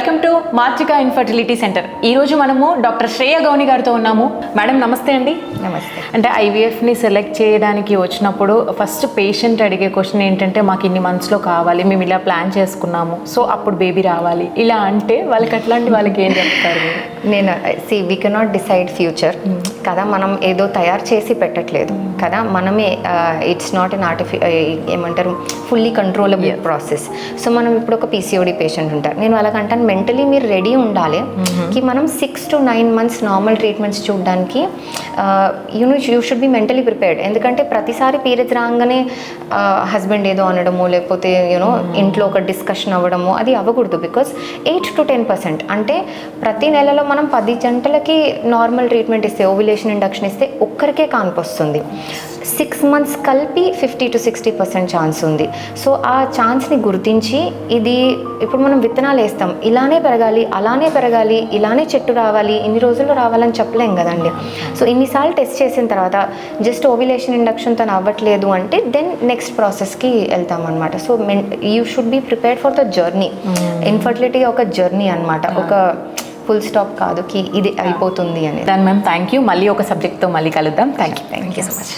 Welcome to మార్చికా infertility centre. ఈరోజు మనము డాక్టర్ శ్రేయ గౌని గారితో ఉన్నాము. మేడం నమస్తే అండి. నమస్తే. అంటే ఐవీఎఫ్ని సెలెక్ట్ చేయడానికి వచ్చినప్పుడు ఫస్ట్ పేషెంట్ అడిగే క్వశ్చన్ ఏంటంటే మాకు ఇన్ని మంత్స్లో కావాలి, మేము ఇలా ప్లాన్ చేసుకున్నాము, సో అప్పుడు బేబీ రావాలి, ఇలా అంటే వాళ్ళకి అట్లాంటి వాళ్ళకి ఏం చెప్తారు? నేను వీ కెనాట్ డిసైడ్ ఫ్యూచర్ కదా, మనం ఏదో తయారు చేసి పెట్టట్లేదు కదా, మనమే ఇట్స్ నాట్ ఎన్ ఏమంటారు ఫుల్లీ కంట్రోలబుల్ ప్రాసెస్. సో మనం ఇప్పుడు ఒక పీసీఓడి పేషెంట్ ఉంటారు, నేను వాళ్ళకంటాను మెంటలీ మీరు రెడీ ఉండాలి కి మనం 6 to 9 months నార్మల్ ట్రీట్మెంట్స్ చూడడానికి you should be mentally prepared. ఎందుకంటే ప్రతిసారి పీరియడ్స్ రాగానే హస్బెండ్ ఏదో అనడము, లేకపోతే ఇంట్లో ఒక డిస్కషన్ అవ్వడము అది అవ్వకూడదు. బికాస్ 8 to 10% అంటే ప్రతి నెలలో మనం 10 గంటలకి నార్మల్ ట్రీట్మెంట్ ఇస్తే, ఓవ్యులేషన్ ఇండక్షన్ ఇస్తే ఒక్కరికే కాన్పు వస్తుంది. 6 months కలిపి 50 to 60% ఛాన్స్ ఉంది. సో ఆ ఛాన్స్ని గుర్తించి, ఇది ఇప్పుడు మనం విత్తనాలు వేస్తాం, ఇలానే పెరగాలి, అలానే పెరగాలి, ఇలానే చెట్టు రావాలి, ఇన్ని రోజుల్లో రావాలని చెప్పలేం కదండి. సో ఇన్నిసార్లు టెస్ట్ చేసిన తర్వాత జస్ట్ ఓవ్యులేషన్ ఇండక్షన్ తను అవ్వట్లేదు అంటే దెన్ నెక్స్ట్ ప్రాసెస్కి వెళ్తాం అనమాట. So you should be prepared for the journey. Infertility ఒక జర్నీ అనమాట, ఒక ఫుల్ స్టాప్ కాదు కి ఇది అయిపోతుంది అని. దాని మ్యామ్ థ్యాంక్ యూ. మళ్ళీ ఒక సబ్జెక్ట్తో మళ్ళీ కలుద్దాం. Thank you so much.